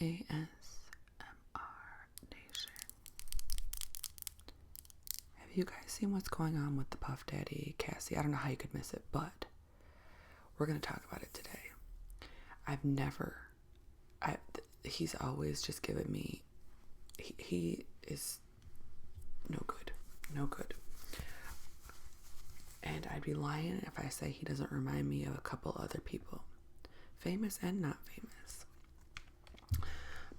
ASMR Nation. Have you guys seen what's going on with the Puff Daddy, Cassie? I don't know how you could miss it, but we're going to talk about it today. He's always just given me, he is no good. And I'd be lying if I say he doesn't remind me of a couple other people, famous and not famous.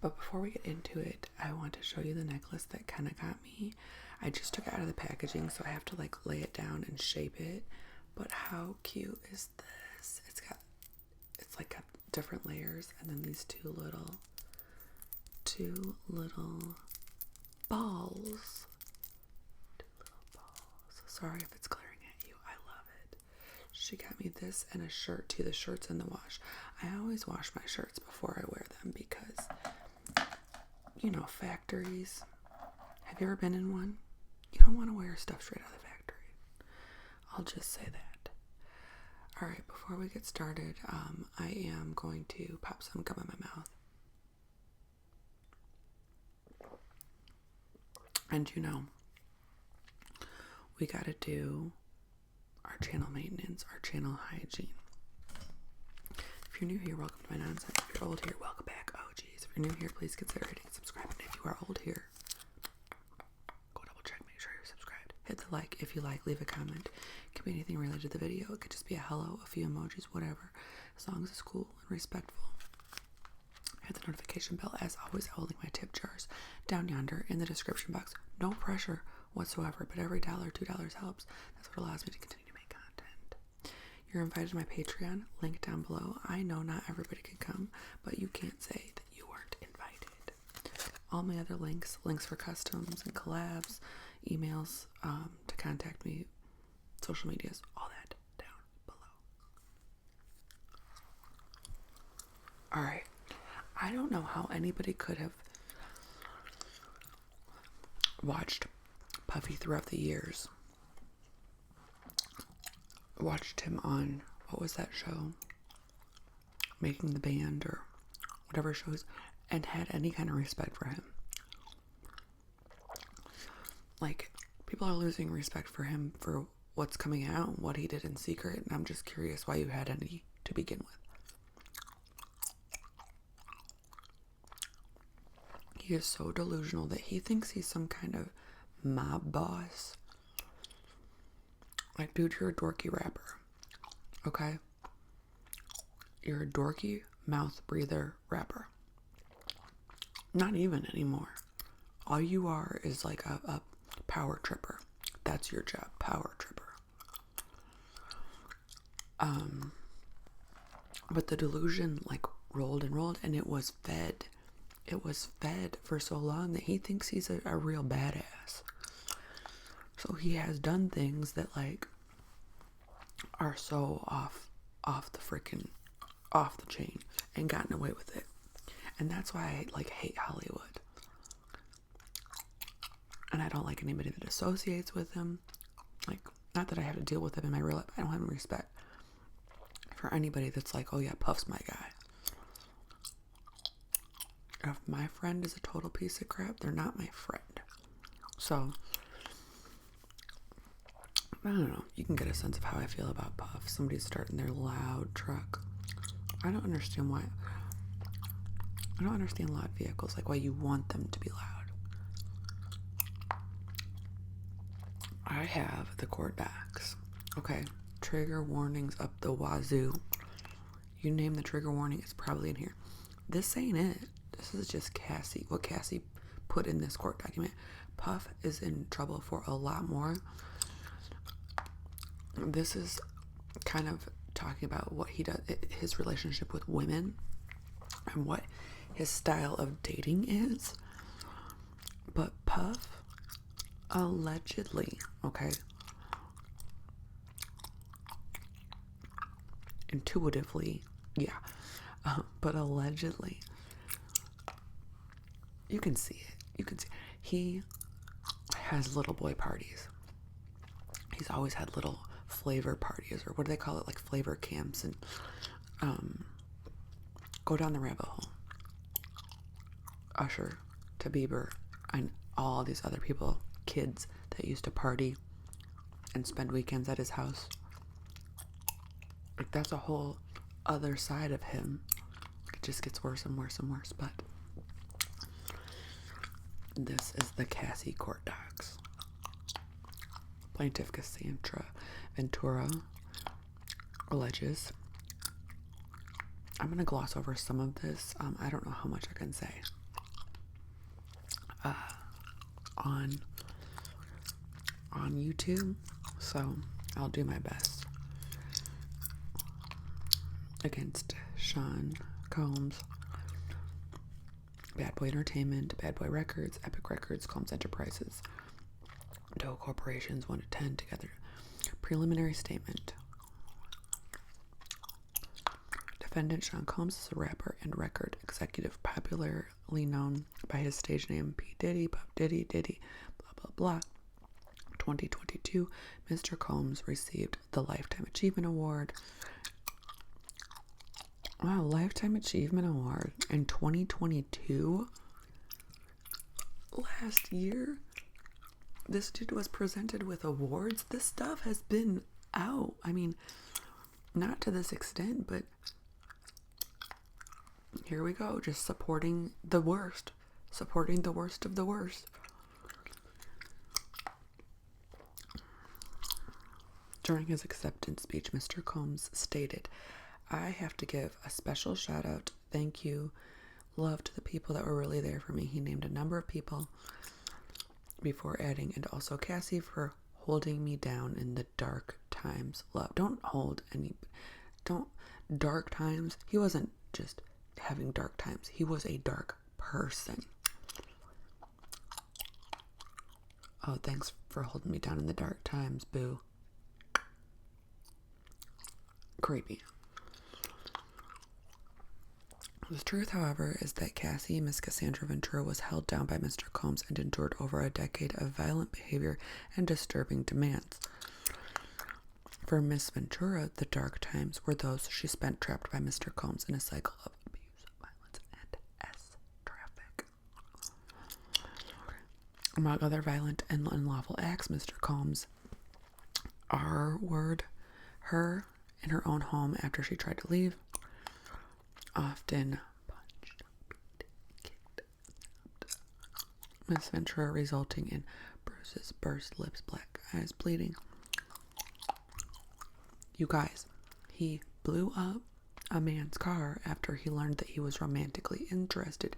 But before we get into it, I want to show you the necklace that kind of got me. I just took it out of the packaging, so I have to like lay it down and shape it. But how cute is this? It's got different layers, and then these two little balls. Sorry if it's glaring at you. I love it. She got me this and a shirt too. The shirt's in the wash. I always wash my shirts before I wear them because, factories. Have you ever been in one? You don't want to wear stuff straight out of the factory. I'll just say that. All right, before we get started, I am going to pop some gum in my mouth. And we got to do our channel maintenance, our channel hygiene. If you're new here, welcome to my nonsense. If you're old here, welcome back. Oh, geez. If you're new here, please consider hitting subscribe. And if you are old here, go double check, make sure you're subscribed. Hit the like if you like, leave a comment. It can be anything related to the video. It could just be a hello, a few emojis, whatever. As long as it's cool and respectful. Hit the notification bell. As always, I will link my tip jars down yonder in the description box. No pressure whatsoever, but every $1, $2 helps. That's what allows me to continue to make content. You're invited to my Patreon, link down below. I know not everybody can come, but you can't say that you weren't invited. All my other links for customs and collabs, emails to contact me, social medias, all that down below. All right. I don't know how anybody could have watched Puffy throughout the years. Watched him on, what was that show? Making the Band or whatever shows, and had any kind of respect for him. Like, people are losing respect for him for what's coming out, what he did in secret, and I'm just curious why you had any to begin with. He is so delusional that he thinks he's some kind of mob boss. Like, dude, you're a dorky rapper. Okay? You're a dorky mouth breather rapper. Not even anymore. All you are is like a power tripper. That's your job, power tripper. But the delusion like rolled and rolled, and it was fed. It was fed for so long that he thinks he's a real badass. So he has done things that like are so off the chain and gotten away with it. And that's why I hate Hollywood. And I don't like anybody that associates with him. Like, not that I have to deal with him in my real life. I don't have any respect for anybody that's like, oh yeah, Puff's my guy. If my friend is a total piece of crap, they're not my friend. So, I don't know. You can get a sense of how I feel about Puff. Somebody's starting their loud truck. I don't understand why. I don't understand loud vehicles. Like, why you want them to be loud. I have the court docs. Okay. Trigger warnings up the wazoo. You name the trigger warning, it's probably in here. This ain't it. This is just Cassie. What Cassie put in this court document. Puff is in trouble for a lot more. This is kind of talking about what he does, his relationship with women, and what his style of dating is. But Puff, allegedly, okay, intuitively, yeah, but allegedly, you can see it. You can see he has little boy parties. He's always had little flavor parties, or what do they call it, like flavor camps, and go down the rabbit hole. Usher to Bieber and all these other people, kids that used to party and spend weekends at his house. Like, that's a whole other side of him. It just gets worse and worse and worse. But this is the Cassie court docs. Plaintiff Cassandra Ventura alleges. I'm going to gloss over some of this. I don't know how much I can say on YouTube, so I'll do my best. Against Sean Combs, Bad Boy Entertainment, Bad Boy Records, Epic Records, Combs Enterprises, Doe Corporations 1 to 10 together. Preliminary statement. Defendant Sean Combs is a rapper and record executive popularly known by his stage name P. Diddy, Puff Diddy, Diddy, blah, blah, blah. 2022, Mr. Combs received the Lifetime Achievement Award. Wow, Lifetime Achievement Award in 2022? Last year? This dude was presented with awards. This stuff has been out. I mean, not to this extent, but here we go. Just supporting the worst. Supporting the worst of the worst. During his acceptance speech, Mr. Combs stated, "I have to give a special shout out, thank you, love to the people that were really there for me." He named a number of people before adding, "and also Cassie for holding me down in the dark times. Love." Don't dark times. He wasn't just having dark times. He was a dark person. Oh, thanks for holding me down in the dark times, boo. Creepy. The truth, however, is that Cassie, Miss Cassandra Ventura, was held down by Mr. Combs and endured over a decade of violent behavior and disturbing demands. For Miss Ventura, the dark times were those she spent trapped by Mr. Combs in a cycle of abuse, violence, and traffic. Among other violent and unlawful acts, Mr. Combs R-worded her in her own home after she tried to leave. Often punched, beat, kicked, Miss Ventura, resulting in bruises, burst lips, black eyes, bleeding. You guys, he blew up a man's car after he learned that he was romantically interested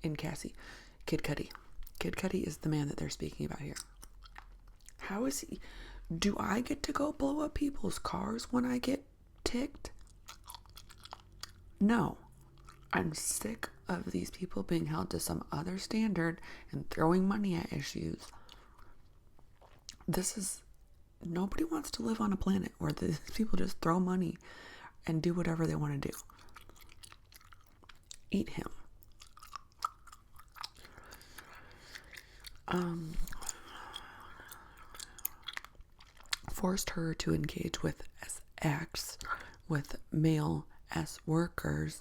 in Cassie. Kid Cudi. Kid Cudi is the man that they're speaking about here. How is he? Do I get to go blow up people's cars when I get ticked? No. I'm sick of these people being held to some other standard and throwing money at issues. Nobody wants to live on a planet where these people just throw money and do whatever they want to do. Eat him. Forced her to engage with acts with male workers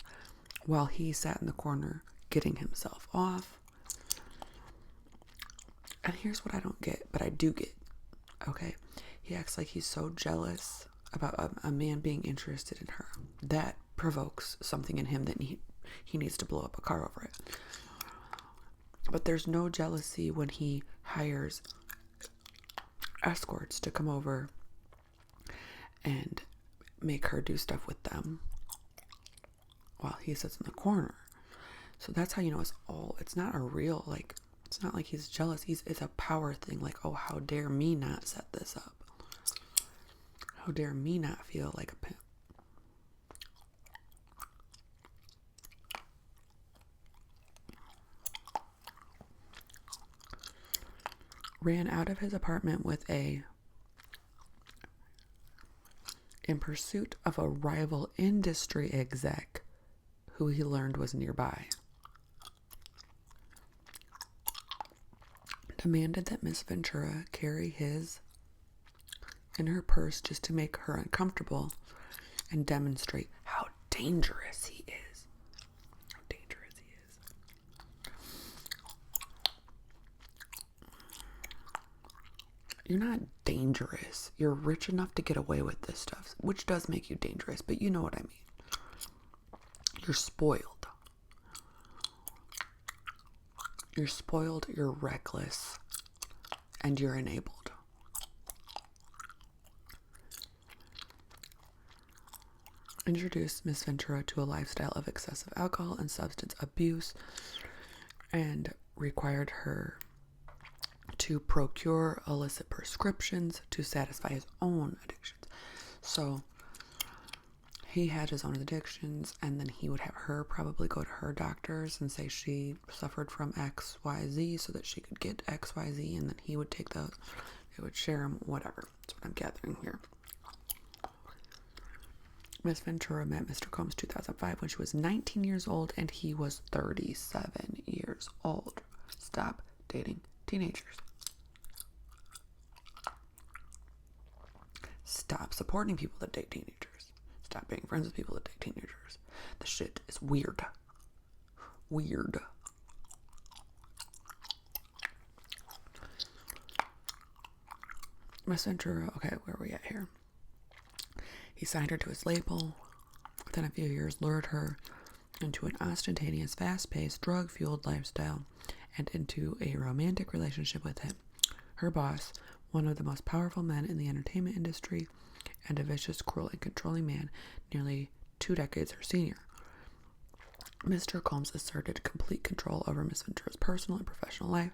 while he sat in the corner getting himself off. And here's what I don't get, but I do get. Okay? He acts like he's so jealous about a man being interested in her. That provokes something in him that he needs to blow up a car over it. But there's no jealousy when he hires escorts to come over and make her do stuff with them while he sits in the corner. So that's how you know it's not a real, like, it's not like he's jealous. It's a power thing. Like, oh, how dare me not set this up? How dare me not feel like a pimp? Ran out of his apartment in pursuit of a rival industry exec who he learned was nearby. Demanded that Miss Ventura carry his in her purse just to make her uncomfortable and demonstrate how dangerous he is. How dangerous he is. You're not dangerous. You're rich enough to get away with this stuff, which does make you dangerous, but you know what I mean. You're spoiled. You're spoiled, you're reckless, and you're enabled. Introduced Miss Ventura to a lifestyle of excessive alcohol and substance abuse, and required her to procure illicit prescriptions to satisfy his own addictions. So he had his own addictions, and then he would have her probably go to her doctors and say she suffered from XYZ so that she could get XYZ, and then he would take those, they would share them, whatever. That's what I'm gathering here. Miss Ventura met Mr. Combs 2005 when she was 19 years old and he was 37 years old. Stop dating teenagers. Stop supporting people that date teenagers. Stop being friends with people that date teenagers. The shit is weird. Weird. Miss Ventura, okay, where are we at here? He signed her to his label. Within a few years, lured her into an ostentatious, fast-paced, drug-fueled lifestyle and into a romantic relationship with him. Her boss, one of the most powerful men in the entertainment industry, and a vicious, cruel, and controlling man, nearly 2 decades her senior. Mr. Combs asserted complete control over Miss Ventura's personal and professional life,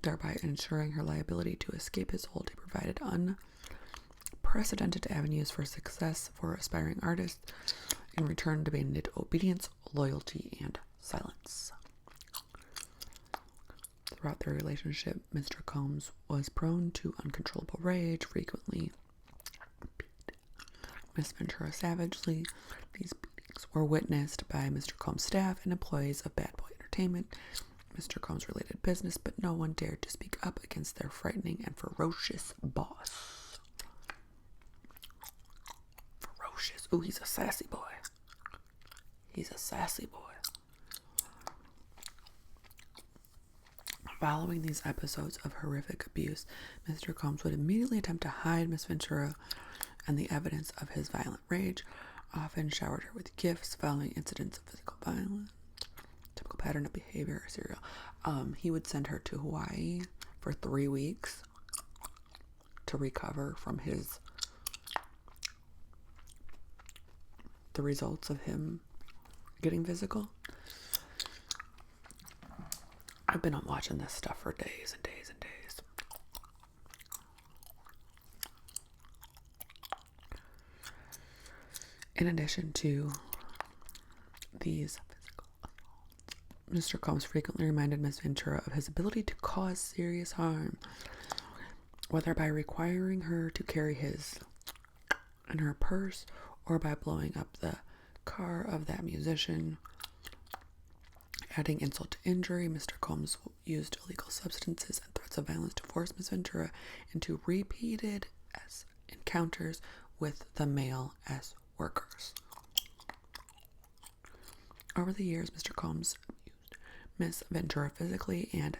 thereby ensuring her liability to escape his hold. He provided unprecedented avenues for success for aspiring artists, in return demanded obedience, loyalty, and silence. Throughout their relationship, Mr. Combs was prone to uncontrollable rage, frequently beat Miss Ventura savagely. These beatings were witnessed by Mr. Combs' staff and employees of Bad Boy Entertainment, Mr. Combs' related business, but no one dared to speak up against their frightening and ferocious boss. Ferocious. Ooh, he's a sassy boy. He's a sassy boy. Following these episodes of horrific abuse, Mr. Combs would immediately attempt to hide Miss Ventura and the evidence of his violent rage, often showered her with gifts following incidents of physical violence. Typical pattern of behavior, serial. He would send her to Hawaii for 3 weeks to recover from the results of him getting physical. I've been watching this stuff for days and days and days. In addition to these physical assaults, Mr. Combs frequently reminded Miss Ventura of his ability to cause serious harm, whether by requiring her to carry his in her purse or by blowing up the car of that musician. Adding insult to injury, Mr. Combs used illegal substances and threats of violence to force Miss Ventura into repeated encounters with the male workers. Over the years, Mr. Combs abused Miss Ventura physically, and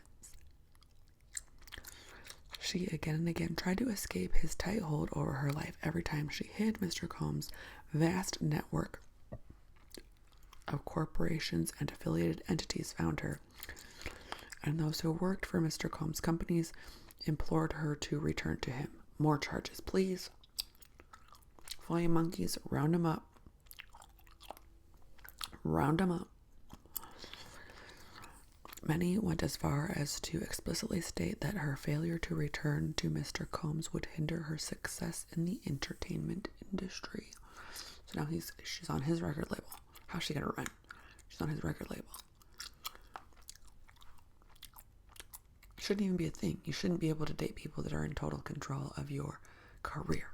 she again and again tried to escape his tight hold over her life. Every time she hid, Mr. Combs' vast network of corporations and affiliated entities found her, and those who worked for Mr. Combs' companies implored her to return to him. More charges, please. Flying monkeys, round them up. Round them up. Many went as far as to explicitly state that her failure to return to Mr. Combs would hinder her success in the entertainment industry. So now she's on his record label. How's she gonna run? She's on his record label. Shouldn't even be a thing. You shouldn't be able to date people that are in total control of your career.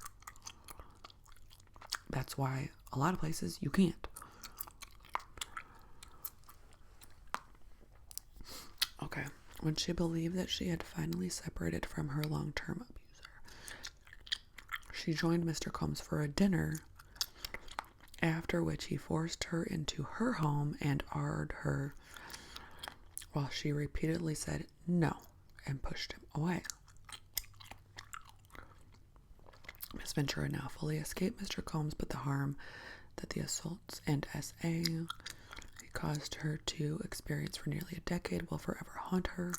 That's why a lot of places you can't. Okay. When she believed that she had finally separated from her long-term abuser, she joined Mr. Combs for a dinner, after which he forced her into her home and R-ed her while she repeatedly said no and pushed him away. Miss Ventura now fully escaped Mr. Combs, but the harm that the assaults and SA caused her to experience for nearly a decade will forever haunt her.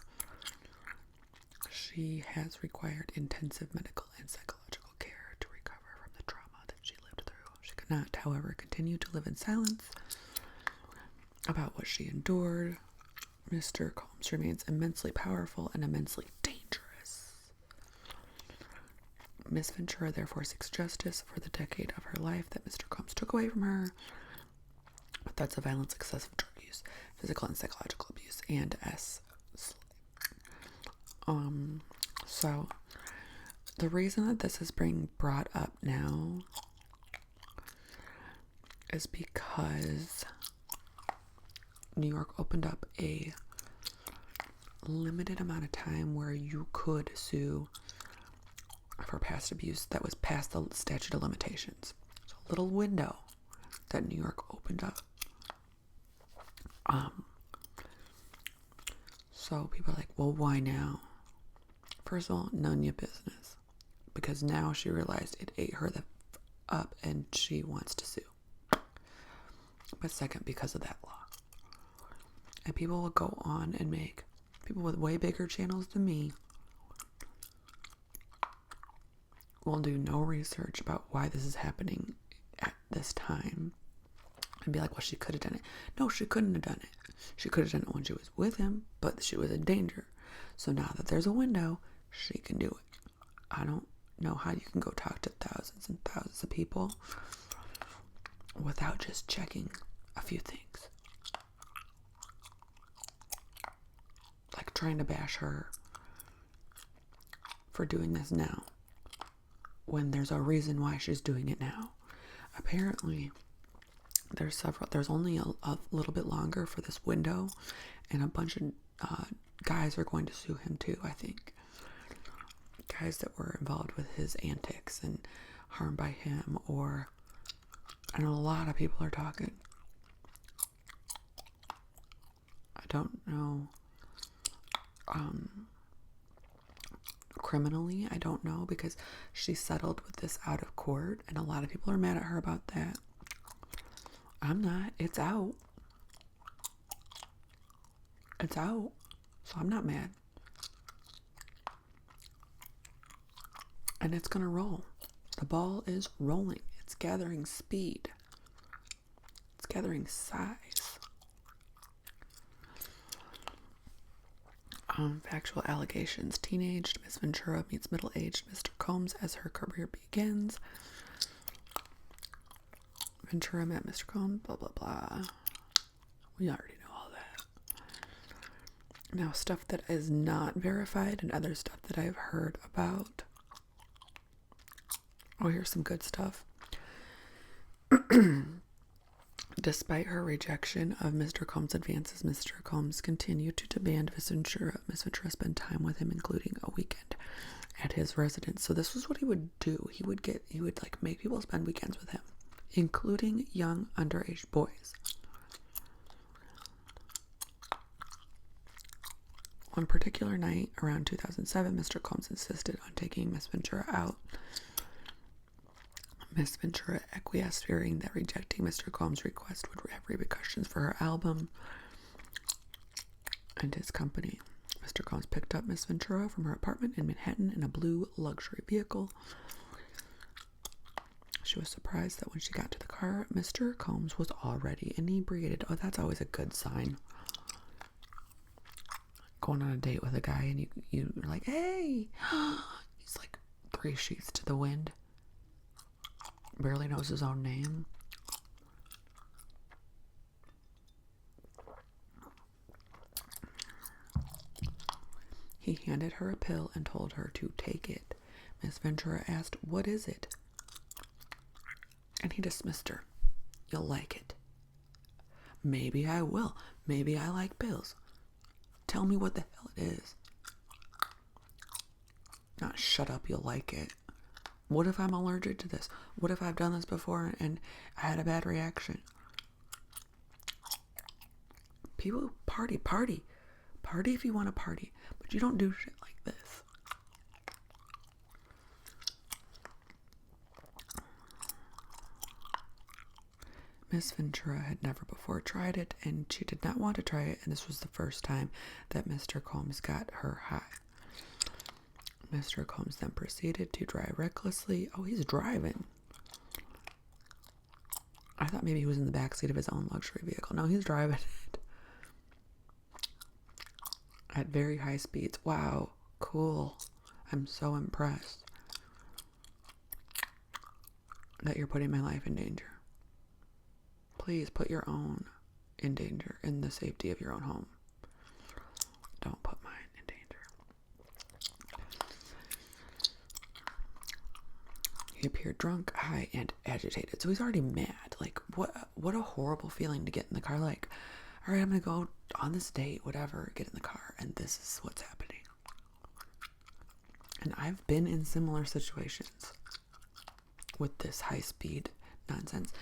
She has required intensive medical and psychological care to recover from the trauma that she lived through. She could not, however, continue to live in silence about what she endured. Mr. Combs remains immensely powerful and immensely dangerous. Miss Ventura therefore seeks justice for the decade of her life that Mr. Combs took away from her. But that's of violence, excessive drug use, physical and psychological abuse, and So the reason that this is being brought up now is because New York opened up a limited amount of time where you could sue for past abuse that was past the statute of limitations. So a little window that New York opened up. So people are like, well, why now? First of all, none of your business. Because now she realized it ate her up and she wants to sue. But second, because of that law. And people will go on and make, people with way bigger channels than me will do no research about why this is happening at this time. And be like, well, she could have done it. No, she couldn't have done it. She could have done it when she was with him, but she was in danger. So now that there's a window, she can do it. I don't know how you can go talk to thousands and thousands of people without just checking a few things. Like trying to bash her for doing this now when there's a reason why she's doing it now. Apparently, there's only a little bit longer for this window, and a bunch of guys are going to sue him too, I think. Guys that were involved with his antics and harmed by him, or I know a lot of people are talking. I don't know. Criminally, I don't know, because she settled with this out of court, and a lot of people are mad at her about that. I'm not. It's out. It's out. So I'm not mad. And it's gonna roll. The ball is rolling. It's gathering speed. It's gathering size. Factual allegations. Teenaged Miss Ventura meets middle-aged Mr. Combs as her career begins. Ventura met Mr. Combs, blah, blah, blah. We already know all that. Now, stuff that is not verified and other stuff that I've heard about. Oh, here's some good stuff. Despite her rejection of Mr. Combs' advances, Mr. Combs continued to demand Miss Ventura spend time with him, including a weekend at his residence. So this was what he would do. He would like make people spend weekends with him, including young underage boys. One particular night around 2007, Mr. Combs insisted on taking Miss Ventura out. Miss Ventura acquiesced, fearing that rejecting Mr. Combs' request would have repercussions for her album and his company. Mr. Combs picked up Miss Ventura from her apartment in Manhattan in a blue luxury vehicle. She was surprised that when she got to the car, Mr. Combs was already inebriated. Oh, that's always a good sign. Going on a date with a guy and you're like, hey! He's like 3 sheets to the wind. Barely knows his own name. He handed her a pill and told her to take it. Miss Ventura asked, what is it? And he dismissed her. You'll like it. Maybe I will. Maybe I like pills. Tell me what the hell it is. Not shut up, you'll like it. What if I'm allergic to this? What if I've done this before and I had a bad reaction? People party. Party if you want to party. But you don't do shit like this. Miss Ventura had never before tried it, and she did not want to try it, and this was the first time that Mr. Combs got her high. Mr. Combs then proceeded to drive recklessly. Oh, he's driving. I thought maybe he was in the backseat of his own luxury vehicle. No, he's driving it at very high speeds. Wow, cool. I'm so impressed that you're putting my life in danger. Please put your own in danger in the safety of your own home. Don't put mine in danger. He appeared drunk, high, and agitated. So he's already mad. Like, what a horrible feeling to get in the car. Like, all right, I'm going to go on this date, whatever, get in the car, and this is what's happening. And I've been in similar situations with this high-speed nonsense.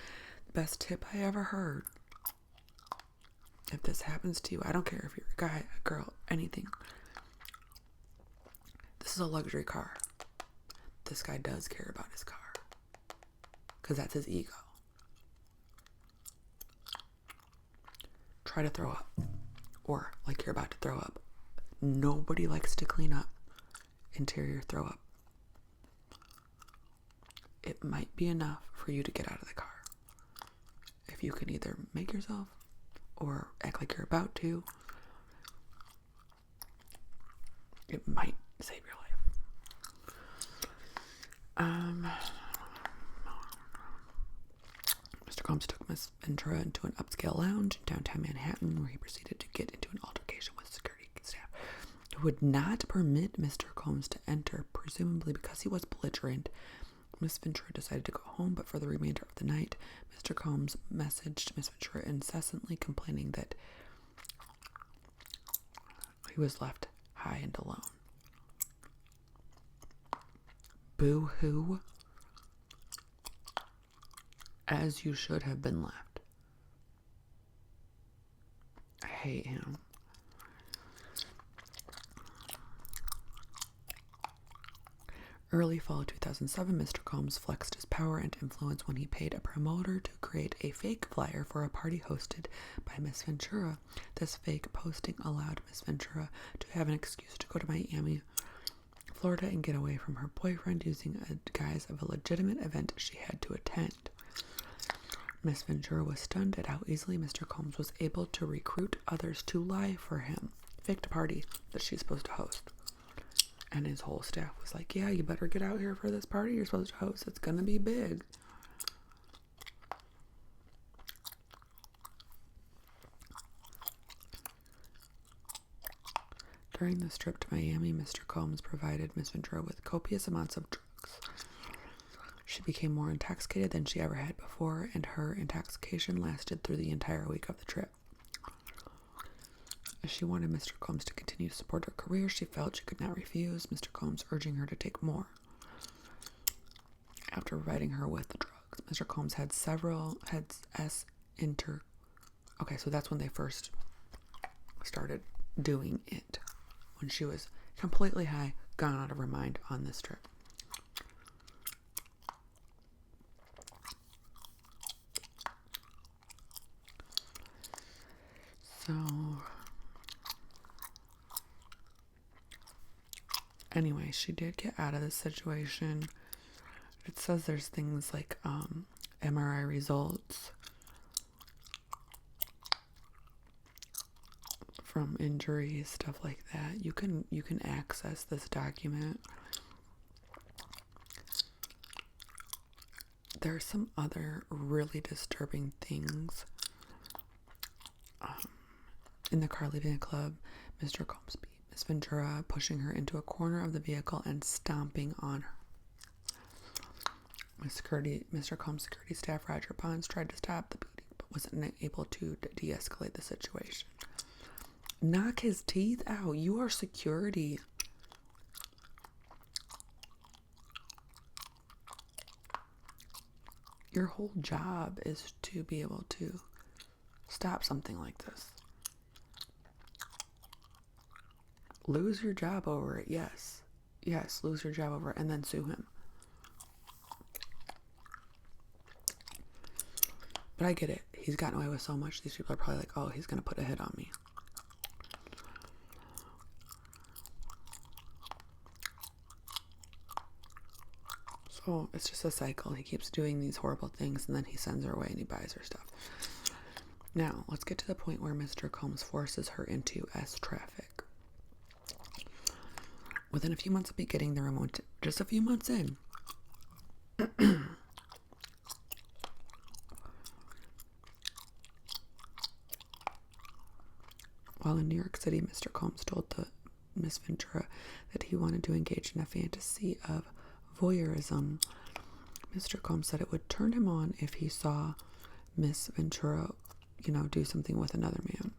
Best tip I ever heard. If this happens to you, I don't care if you're a guy, a girl, anything. This is a luxury car. This guy does care about his car. Because that's his ego. Try to throw up. Or like you're about to throw up. Nobody likes to clean up interior throw up. It might be enough for you to get out of the car. If you can either make yourself or act like you're about to, it might save your life. Mr. Combs took Miss Ventura into an upscale lounge in downtown Manhattan, where he proceeded to get into an altercation with security staff who would not permit Mr. Combs to enter, presumably because he was belligerent. Miss Ventura decided to go home, but for the remainder of the night, Mr. Combs messaged Miss Ventura incessantly, complaining that he was left high and alone. Boo-hoo. As you should have been left. I hate him. Early fall of 2007, Mr. Combs flexed his power and influence when he paid a promoter to create a fake flyer for a party hosted by Miss Ventura. This fake posting allowed Miss Ventura to have an excuse to go to Miami, Florida, and get away from her boyfriend using a guise of a legitimate event she had to attend. Miss Ventura was stunned at how easily Mr. Combs was able to recruit others to lie for him. Faked a party that she's supposed to host. And his whole staff was like, yeah, you better get out here for this party you're supposed to host. It's going to be big. During this trip to Miami, Mr. Combs provided Miss Ventura with copious amounts of drugs. She became more intoxicated than she ever had before, and her intoxication lasted through the entire week of the trip. As she wanted Mr. Combs to continue to support her career, she felt she could not refuse Mr. Combs urging her to take more. After providing her with the drugs, Mr. Combs had Okay, so that's when they first started doing it. When she was completely high, gone out of her mind on this trip. So anyway, she did get out of this situation. It says there's things like MRI results from injuries, stuff like that. You can access this document. There are some other really disturbing things. In the car leaving the club, Mr. Combs beat Miss Ventura, pushing her into a corner of the vehicle and stomping on her. Mr. Combs' security staff, Roger Bonds, tried to stop the beating, but wasn't able to de-escalate the situation. Knock his teeth out. You are security. Your whole job is to be able to stop something like this. Lose your job over it, yes. Yes, lose your job over it and then sue him. But I get it. He's gotten away with so much. These people are probably like, oh, he's going to put a hit on me. So it's just a cycle. He keeps doing these horrible things, and then he sends her away and he buys her stuff. Now, let's get to the point where Mr. Combs forces her into S traffic. Within a few months of me getting the remote, just a few months in, while in New York City, Mr. Combs told Miss Ventura that he wanted to engage in a fantasy of voyeurism. Mr. Combs said it would turn him on if he saw Miss Ventura, do something with another man.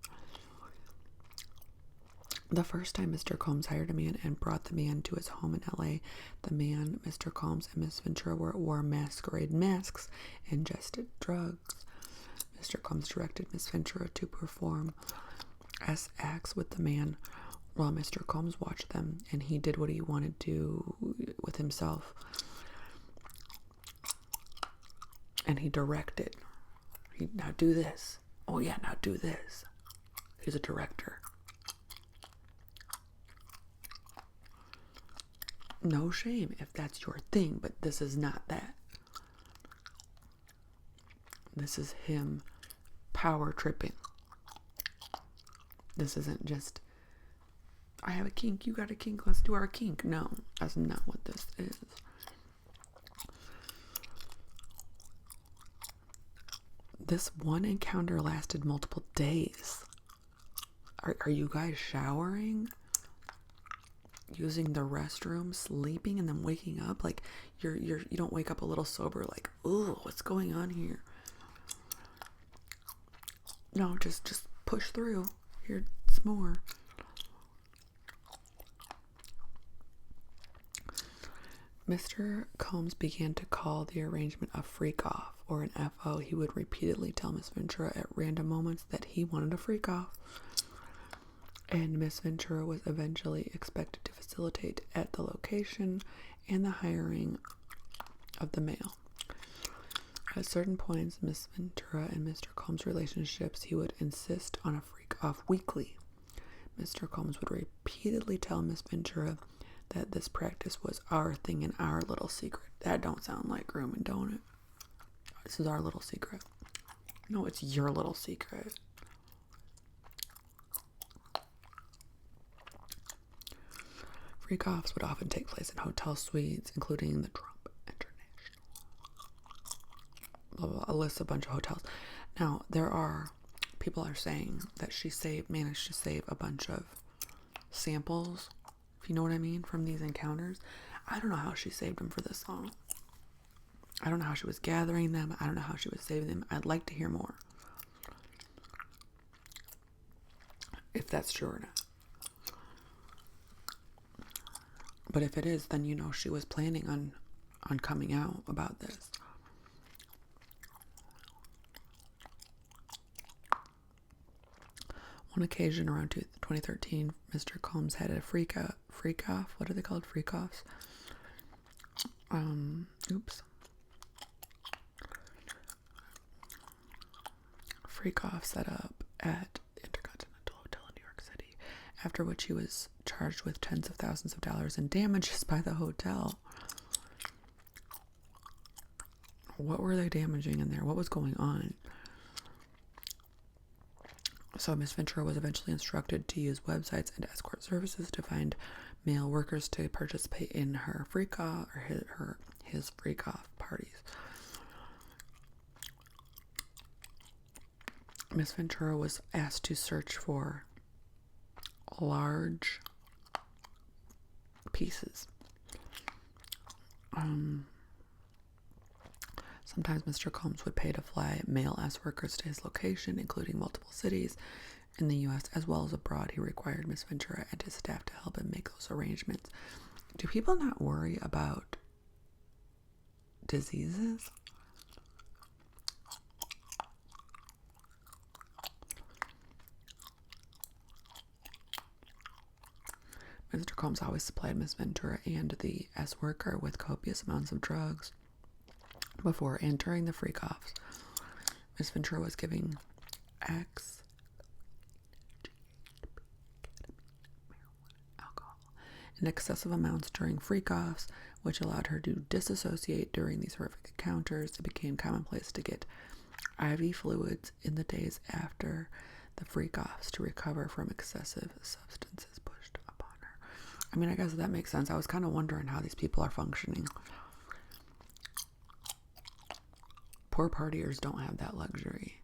The first time Mr. Combs hired a man and brought the man to his home in LA, the man, Mr. Combs, and Miss Ventura wore masquerade masks and ingested drugs. Mr. Combs directed Miss Ventura to perform S acts with the man while Mr. Combs watched them, and he did what he wanted to with himself. And he directed. Now do this. Oh yeah, now do this. He's a director. No shame if that's your thing, but this is not that. This is him power tripping. This isn't just, I have a kink, you got a kink, let's do our kink. No, that's not what this is. This one encounter lasted multiple days. Are you guys showering? Using the restroom, sleeping, and then waking up? Like, you don't wake up a little sober, like, ooh, what's going on here? No, just push through. Here's more. Mr. Combs began to call the arrangement a freak off, or an FO. He would repeatedly tell Miss Ventura at random moments that he wanted a freak off. And Miss Ventura was eventually expected to facilitate at the location and the hiring of the male. At certain points, Miss Ventura and Mr. Combs' relationships, he would insist on a freak off weekly. Mr. Combs would repeatedly tell Miss Ventura that this practice was our thing and our little secret. That don't sound like grooming, don't it? This is our little secret. No, it's your little secret. Freak-offs would often take place in hotel suites, including the Trump International. Blah, blah, blah. Lists a bunch of hotels. Now, people are saying that she managed to save a bunch of samples, if you know what I mean, from these encounters. I don't know how she saved them for this long. I don't know how she was gathering them. I don't know how she was saving them. I'd like to hear more. If that's true or not. But if it is, then she was planning on coming out about this. One occasion around 2013, Mr. Combs had a freak off. What are they called? Freak offs. Freak off set up at the Intercontinental Hotel in New York City, after which he was charged with tens of thousands of dollars in damages by the hotel. What were they damaging in there? What was going on? So Miss Ventura was eventually instructed to use websites and escort services to find male workers to participate in her freak off or his freak off parties. Miss Ventura was asked to search for large pieces. Sometimes Mr. Combs would pay to fly male S workers to his location, including multiple cities in the U.S. as well as abroad. He required Miss Ventura and his staff to help him make those arrangements. Do people not worry about diseases? Mr. Combs always supplied Miss Ventura and the S worker with copious amounts of drugs before and during the freak-offs. Miss Ventura was giving X alcohol in excessive amounts during freak-offs, which allowed her to disassociate during these horrific encounters. It became commonplace to get IV fluids in the days after the freak-offs to recover from excessive substances pushed upon her. I mean, I guess that makes sense. I was kind of wondering how these people are functioning. Poor partiers don't have that luxury.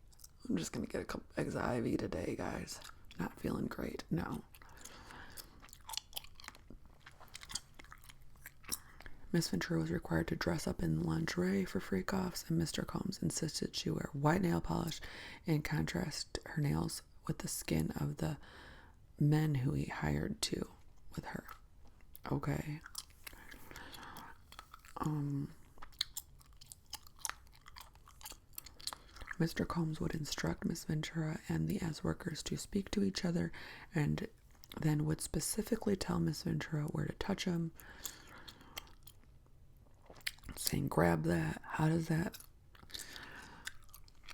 I'm just going to get a couple eggs of IV today, guys. Not feeling great. No. Miss Ventura was required to dress up in lingerie for freak-offs, and Mr. Combs insisted she wear white nail polish and contrast her nails with the skin of the men who he hired to with her. Okay. Mr. Combs would instruct Miss Ventura and the as workers to speak to each other, and then would specifically tell Miss Ventura where to touch him, saying, grab that. How does that?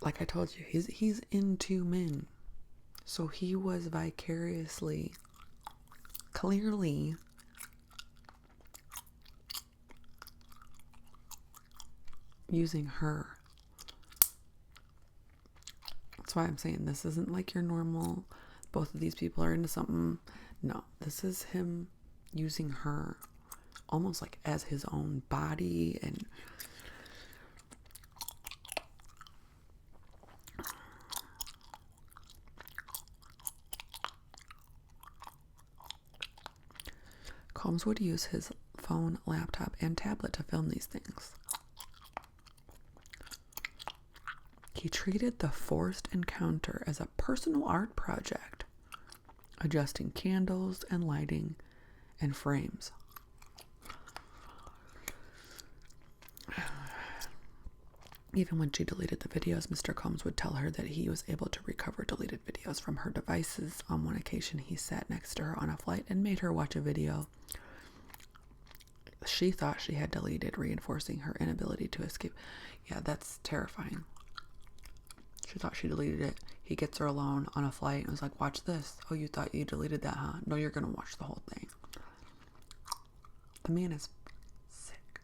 Like I told you, he's into men. So he was vicariously, clearly using her. That's why I'm saying this isn't like your normal, both of these people are into something. No, this is him using her almost like as his own body. And Combs would use his phone, laptop, and tablet to film these things. He treated the forced encounter as a personal art project, adjusting candles and lighting and frames. Even when she deleted the videos, Mr. Combs would tell her that he was able to recover deleted videos from her devices. On one occasion, he sat next to her on a flight and made her watch a video she thought she had deleted, reinforcing her inability to escape. Yeah, that's terrifying. She thought she deleted it. He gets her alone on a flight and was like, watch this. Oh, you thought you deleted that, huh? No, you're going to watch the whole thing. The man is sick.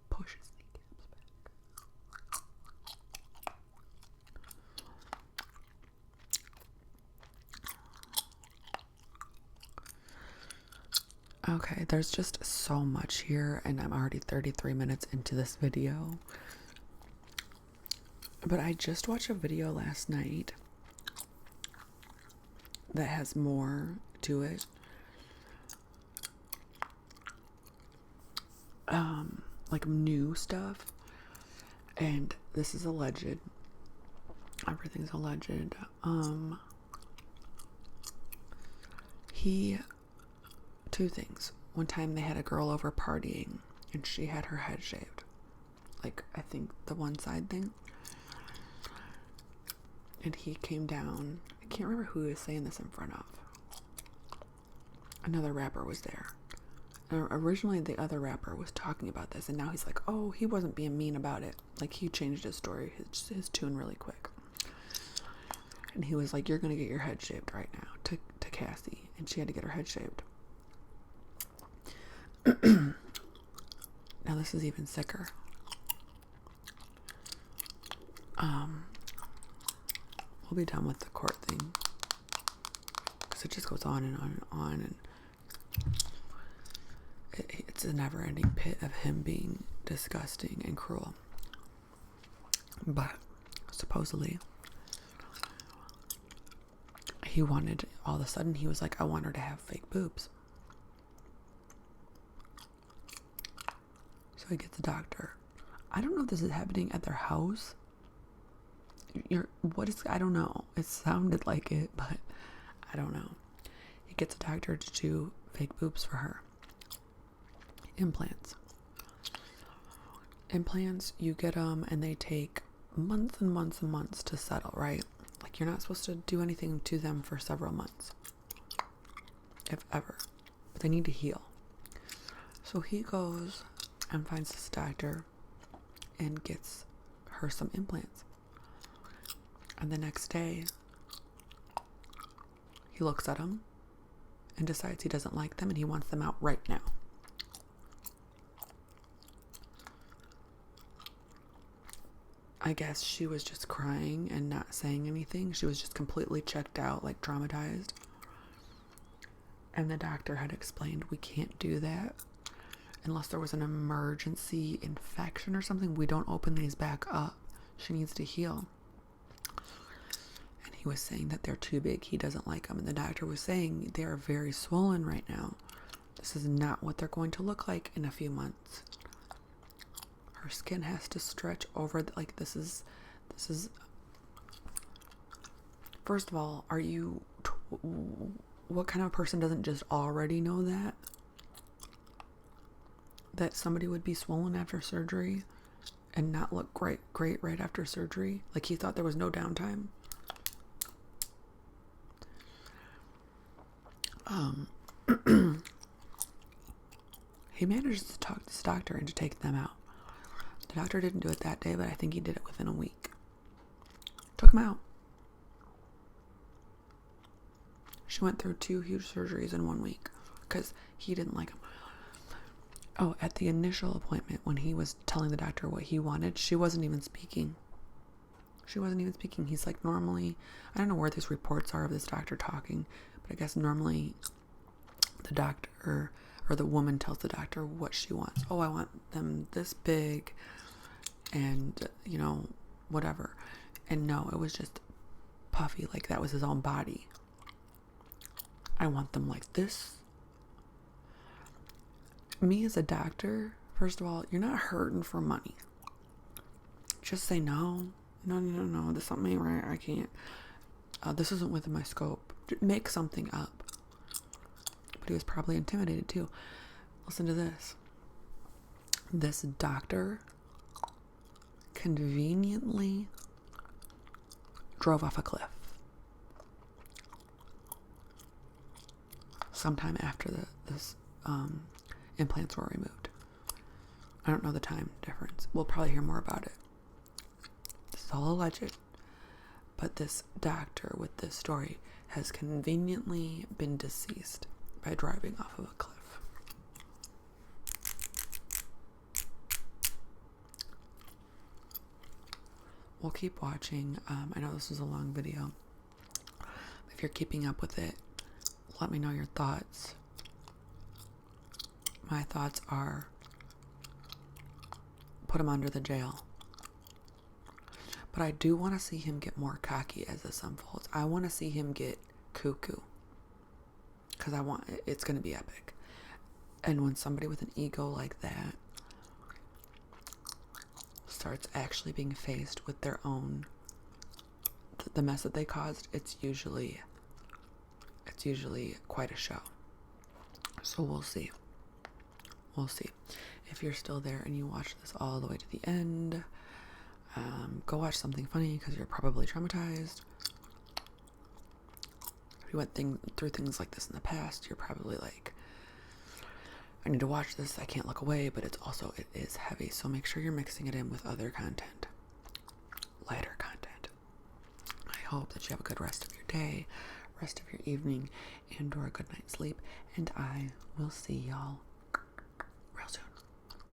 Push his kneecaps back. Okay, there's just so much here, and I'm already 33 minutes into this video. But I just watched a video last night that has more to it. Like new stuff. And this is alleged. Everything's alleged. Two things. One time they had a girl over partying and she had her head shaved. Like, I think the one side thing. And he came down. I can't remember who he was saying this in front of. Another rapper was there. And originally the other rapper was talking about this, and now he's like, oh, he wasn't being mean about it. Like, he changed his story, his tune really quick. And he was like, you're going to get your head shaved right now, to Cassie. And she had to get her head shaved. Now this is even sicker. We'll be done with the court thing, because it just goes on and on and on, and it's a never-ending pit of him being disgusting and cruel. But supposedly he wanted, all of a sudden he was like, I want her to have fake boobs. So he gets a doctor. I don't know if this is happening at their house. I don't know. It sounded like it, but I don't know. He gets a doctor to do fake boobs for her. Implants, you get them and they take months and months and months to settle, right? Like, you're not supposed to do anything to them for several months, if ever, but they need to heal. So he goes and finds this doctor and gets her some implants. And the next day, he looks at them and decides he doesn't like them and he wants them out right now. I guess she was just crying and not saying anything. She was just completely checked out, like traumatized. And the doctor had explained, we can't do that unless there was an emergency infection or something. We don't open these back up. She needs to heal. And he was saying that they're too big. He doesn't like them. And the doctor was saying they are very swollen right now. This is not what they're going to look like in a few months. Her skin has to stretch over, like this is, first of all, are you, what kind of person doesn't just already know that somebody would be swollen after surgery and not look great right after surgery? Like he thought there was no downtime. He manages to talk this doctor into taking them out. The doctor didn't do it that day, but I think he did it within a week. Took him out. She went through 2 huge surgeries in 1 week because he didn't like him. Oh, at the initial appointment, when he was telling the doctor what he wanted, she wasn't even speaking. He's like, normally, I don't know where these reports are of this doctor talking, but I guess normally the doctor or the woman tells the doctor what she wants. Oh, I want them this big and, whatever. And no, it was just puffy, like that was his own body. I want them like this. Me as a doctor, first of all, you're not hurting for money. Just say no. No. This something ain't right. I can't. This isn't within my scope. Make something up. But he was probably intimidated too. Listen to this. This doctor conveniently drove off a cliff sometime after this implants were removed. I don't know the time difference. We'll probably hear more about it. This is all alleged. But this doctor with this story has conveniently been deceased by driving off of a cliff. We'll keep watching. I know this was a long video. If you're keeping up with it, let me know your thoughts. My thoughts are, put him under the jail. But I do want to see him get more cocky as this unfolds. I want to see him get cuckoo. Because it's going to be epic. And when somebody with an ego like that starts actually being faced with their own, the mess that they caused, it's usually quite a show. So we'll see. If you're still there and you watch this all the way to the end, go watch something funny because you're probably traumatized. If you went through things like this in the past, you're probably like, I need to watch this, I can't look away, but it is heavy, so make sure you're mixing it in with other content, lighter content. I hope that you have a good rest of your day, rest of your evening, and or a good night's sleep, and I will see y'all